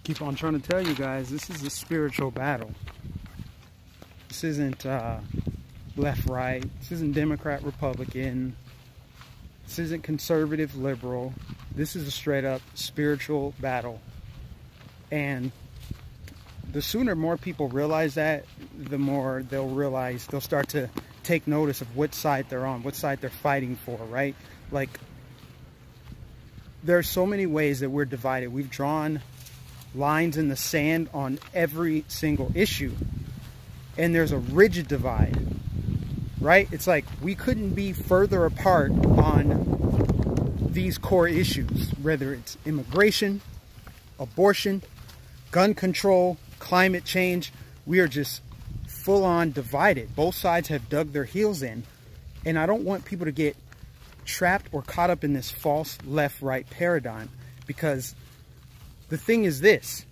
Keep on trying to tell you guys, this is a spiritual battle. This isn't left, right. This isn't Democrat, Republican. This isn't conservative, liberal. This is a straight up spiritual battle. And the sooner more people realize that, the more they'll start to take notice of what side they're on, what side they're fighting for, right? Like, there's so many ways that we're divided. We've drawn lines in the sand on every single issue, and there's a rigid divide, right? It's like we couldn't be further apart on these core issues, whether it's immigration, abortion, gun control, climate change. We are just full on divided. Both sides have dug their heels in, and I don't want people to get trapped or caught up in this false left-right paradigm, because the thing is this: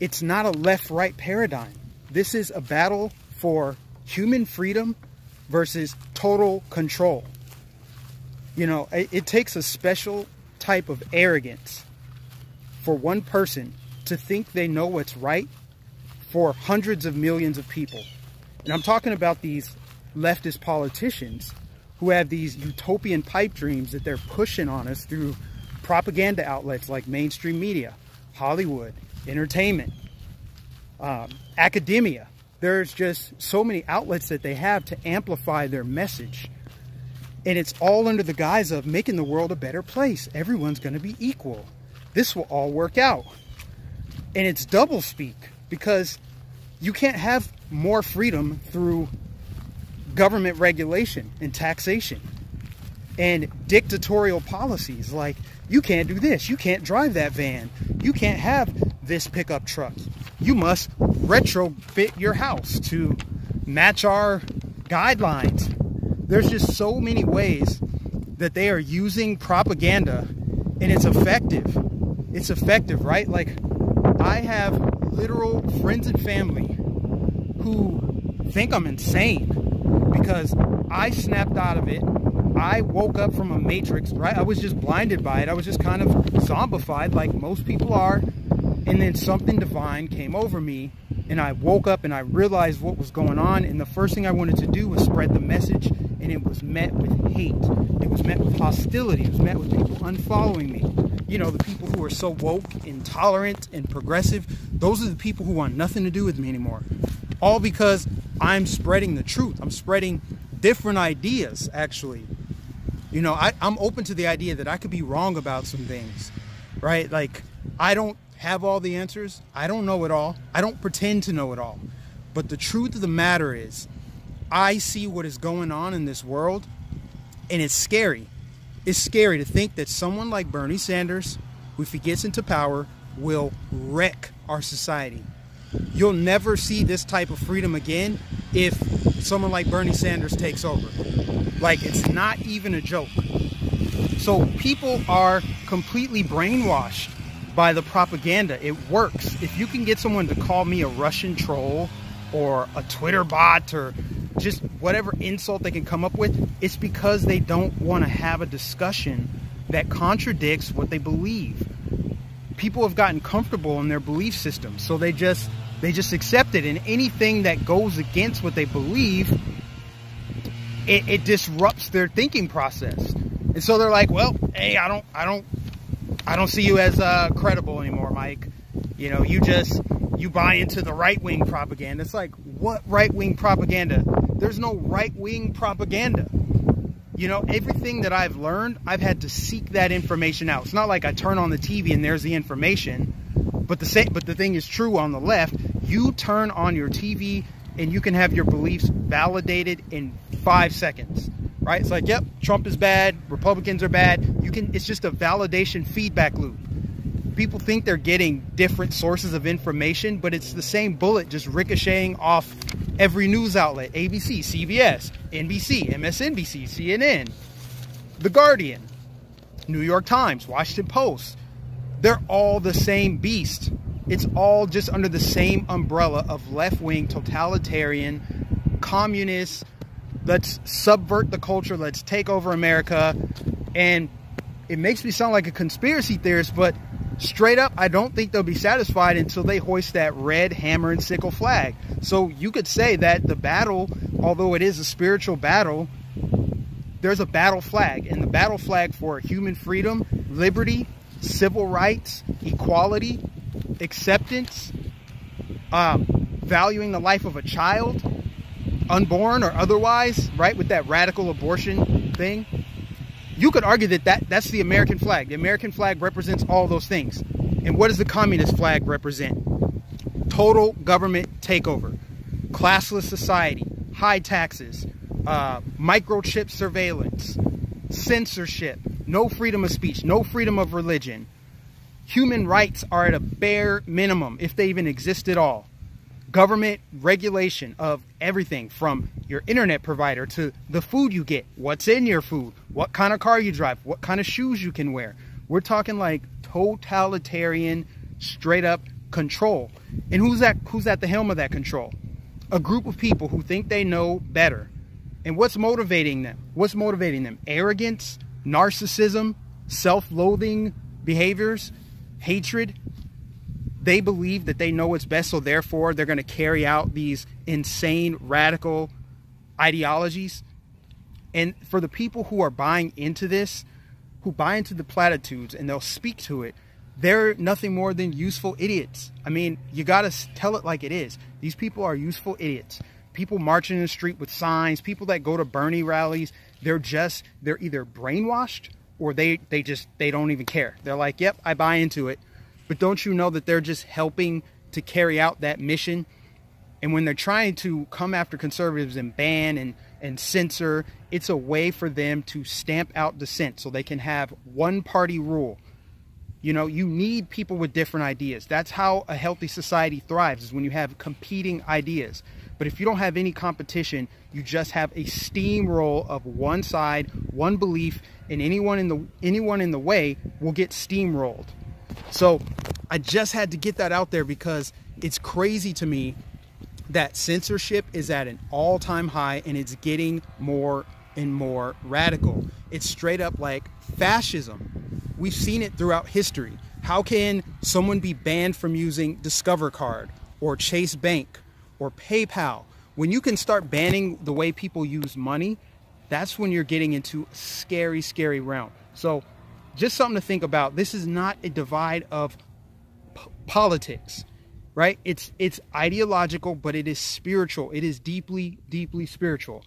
it's not a left-right paradigm. This is a battle for human freedom versus total control. You know, it takes a special type of arrogance for one person to think they know what's right for hundreds of millions of people. And I'm talking about these leftist politicians who have these utopian pipe dreams that they're pushing on us through propaganda outlets like mainstream media, Hollywood, entertainment, academia. There's just so many outlets that they have to amplify their message. And it's all under the guise of making the world a better place. Everyone's going to be equal. This will all work out. And it's doublespeak, because you can't have more freedom through government regulation and taxation and dictatorial policies. Like, you can't do this, you can't drive that van, you can't have this pickup truck, you must retrofit your house to match our guidelines. There's just so many ways that they are using propaganda, and it's effective. It's effective, right? Like, I have literal friends and family who think I'm insane because I snapped out of it. I woke up from a matrix, right? I was just blinded by it. I was just kind of zombified like most people are. And then something divine came over me, and I woke up and I realized what was going on. And the first thing I wanted to do was spread the message, and it was met with hate. It was met with hostility. It was met with people unfollowing me. You know, the people who are so woke, intolerant, and progressive, those are the people who want nothing to do with me anymore. All because I'm spreading the truth. I'm spreading different ideas, actually. You know, I'm open to the idea that I could be wrong about some things, right? Like, I don't have all the answers. I don't know it all. I don't pretend to know it all. But the truth of the matter is, I see what is going on in this world, and it's scary. It's scary to think that someone like Bernie Sanders, if he gets into power, will wreck our society. You'll never see this type of freedom again if someone like Bernie Sanders takes over. Like, it's not even a joke. So people are completely brainwashed by the propaganda. It works. If you can get someone to call me a Russian troll or a Twitter bot or just whatever insult they can come up with, it's because they don't want to have a discussion that contradicts what they believe. People have gotten comfortable in their belief system, so they just accept it, and anything that goes against what they believe, it disrupts their thinking process. And so they're like, well, hey, I don't see you as credible anymore, Mike. You know, you buy into the right-wing propaganda. It's like, what right-wing propaganda? There's no right-wing propaganda. You know, everything that I've learned, I've had to seek that information out. It's not like I turn on the TV and there's the information. But the thing is true on the left. You turn on your TV and you can have your beliefs validated in 5 seconds. Right? It's like, yep, Trump is bad, Republicans are bad. It's just a validation feedback loop. People think they're getting different sources of information, but it's the same bullet just ricocheting off every news outlet: ABC, CBS, NBC, MSNBC, CNN, The Guardian, New York Times, Washington Post. They're all the same beast. It's all just under the same umbrella of left-wing, totalitarian, communist. Let's subvert the culture. Let's take over America. And it makes me sound like a conspiracy theorist, but Straight up, I don't think they'll be satisfied until they hoist that red hammer and sickle flag. So you could say that the battle, although it is a spiritual battle, there's a battle flag, and the battle flag for human freedom, liberty, civil rights, equality, acceptance, valuing the life of a child, unborn or otherwise, right, with that radical abortion thing. You could argue that that's the American flag. The American flag represents all those things. And what does the communist flag represent? Total government takeover, classless society, high taxes, microchip surveillance, censorship, no freedom of speech, no freedom of religion. Human rights are at a bare minimum, if they even exist at all. Government regulation of everything from your internet provider to the food you get, what's in your food, what kind of car you drive, what kind of shoes you can wear. We're talking like totalitarian, straight up control. And who's at the helm of that control? A group of people who think they know better. And what's motivating them? What's motivating them? Arrogance, narcissism, self-loathing behaviors, hatred. They believe that they know what's best, so therefore they're going to carry out these insane, radical ideologies. And for the people who are buying into this, who buy into the platitudes and they'll speak to it, they're nothing more than useful idiots. I mean, you got to tell it like it is. These people are useful idiots. People marching in the street with signs, people that go to Bernie rallies, they're either brainwashed or they don't even care. They're like, yep, I buy into it. But don't you know that they're just helping to carry out that mission? And when they're trying to come after conservatives and ban and censor, it's a way for them to stamp out dissent so they can have one party rule. You know, you need people with different ideas. That's how a healthy society thrives, is when you have competing ideas. But if you don't have any competition, you just have a steamroll of one side, one belief, and anyone in the way will get steamrolled. So I just had to get that out there because it's crazy to me that censorship is at an all-time high and it's getting more and more radical. It's straight up like fascism. We've seen it throughout history. How can someone be banned from using Discover Card or Chase Bank or PayPal? When you can start banning the way people use money, that's when you're getting into a scary, scary realm. So just something to think about. This is not a divide of politics, right? It's ideological, but it is spiritual. It is deeply, deeply spiritual.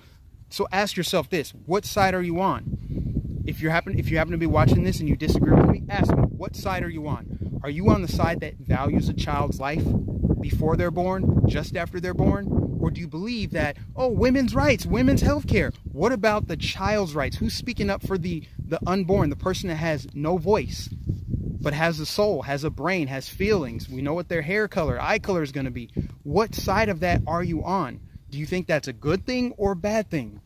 So ask yourself this: what side are you on? If you happen to be watching this and you disagree with me, ask me, what side are you on? Are you on the side that values a child's life before they're born, just after they're born? Or do you believe that, oh, women's rights, women's health care? What about the child's rights? Who's speaking up for the unborn, the person that has no voice, but has a soul, has a brain, has feelings? We know what their hair color, eye color is going to be. What side of that are you on? Do you think that's a good thing or a bad thing?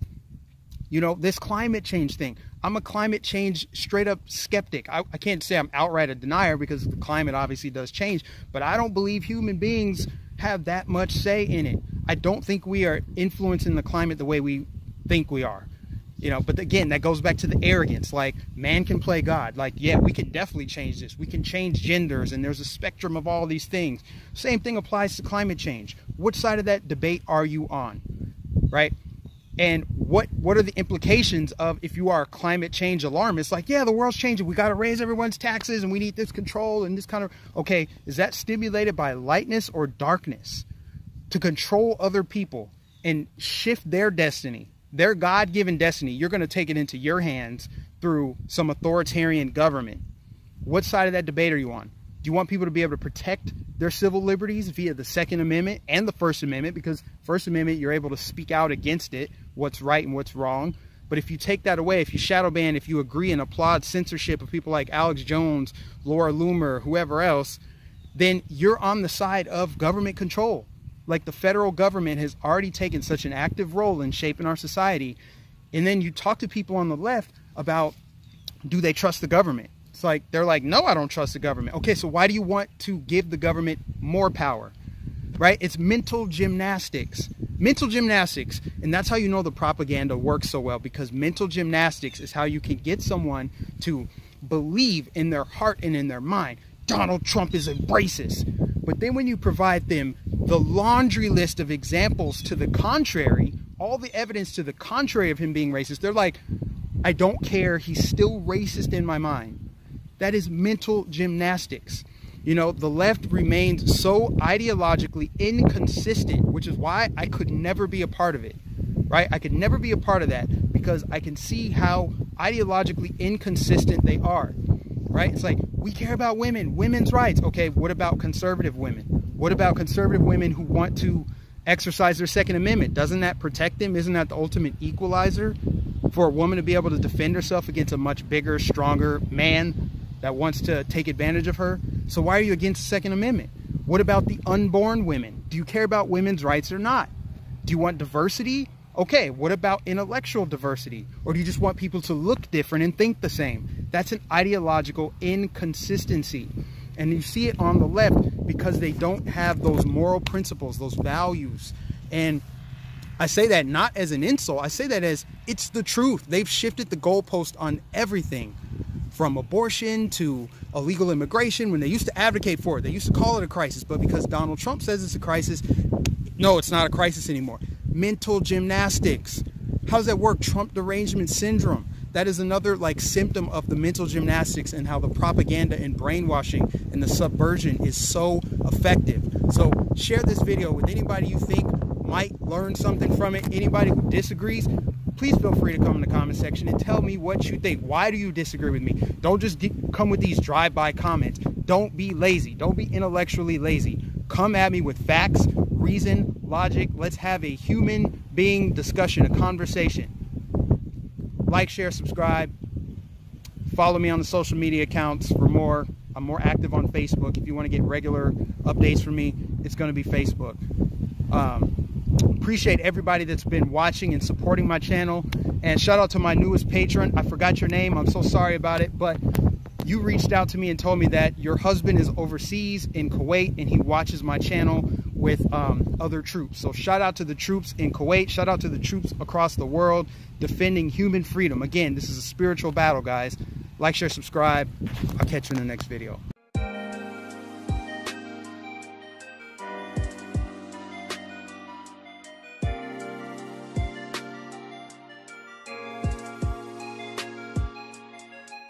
You know, this climate change thing. I'm a climate change straight up skeptic. I can't say I'm outright a denier because the climate obviously does change, but I don't believe human beings have that much say in it. I don't think we are influencing the climate the way we think we are. You know, but again, that goes back to the arrogance. Like, man can play God. Like, yeah, we can definitely change this. We can change genders, and there's a spectrum of all these things. Same thing applies to climate change. Which side of that debate are you on, right? And what are the implications of, if you are a climate change alarmist, like, yeah, the world's changing, we got to raise everyone's taxes and we need this control and this kind of, okay, is that stimulated by lightness or darkness to control other people and shift their destiny, their God-given destiny? You're going to take it into your hands through some authoritarian government. What side of that debate are you on? Do you want people to be able to protect their civil liberties via the Second Amendment and the First Amendment? Because First Amendment, you're able to speak out against it, what's right and what's wrong. But if you take that away, if you shadow ban, if you agree and applaud censorship of people like Alex Jones, Laura Loomer, whoever else, then you're on the side of government control. Like, the federal government has already taken such an active role in shaping our society. And then you talk to people on the left about, do they trust the government? It's like, they're like, no, I don't trust the government. Okay, so why do you want to give the government more power, right? It's mental gymnastics. Mental gymnastics. And that's how you know the propaganda works so well, because mental gymnastics is how you can get someone to believe in their heart and in their mind, Donald Trump is a racist. But then when you provide them the laundry list of examples to the contrary, all the evidence to the contrary of him being racist, they're like, I don't care, he's still racist in my mind. That is mental gymnastics. You know, the left remains so ideologically inconsistent, which is why I could never be a part of it, right? I could never be a part of that because I can see how ideologically inconsistent they are, right? It's like, we care about women, women's rights. Okay, what about conservative women? What about conservative women who want to exercise their Second Amendment? Doesn't that protect them? Isn't that the ultimate equalizer for a woman to be able to defend herself against a much bigger, stronger man that wants to take advantage of her? So why are you against the Second Amendment? What about the unborn women? Do you care about women's rights or not? Do you want diversity? Okay, what about intellectual diversity? Or do you just want people to look different and think the same? That's an ideological inconsistency. And you see it on the left because they don't have those moral principles, those values. And I say that not as an insult. I say that as it's the truth. They've shifted the goalpost on everything, from abortion to illegal immigration. When they used to advocate for it, they used to call it a crisis. But because Donald Trump says it's a crisis, no, it's not a crisis anymore. Mental gymnastics. How does that work? Trump derangement syndrome. That is another like symptom of the mental gymnastics and how the propaganda and brainwashing and the subversion is so effective. So share this video with anybody you think might learn something from it. Anybody who disagrees, please feel free to come in the comment section and tell me what you think. Why do you disagree with me? Don't just come with these drive-by comments. Don't be lazy. Don't be intellectually lazy. Come at me with facts, reason, logic. Let's have a human being discussion, a conversation. Like, share, subscribe. Follow me on the social media accounts for more. I'm more active on Facebook. If you want to get regular updates from me, it's going to be Facebook. Appreciate everybody that's been watching and supporting my channel. And shout out to my newest patron. I forgot your name. I'm so sorry about it. But you reached out to me and told me that your husband is overseas in Kuwait and he watches my channel with other troops. So shout out to the troops in Kuwait. Shout out to the troops across the world defending human freedom. Again, this is a spiritual battle, guys. Like, share, subscribe. I'll catch you in the next video.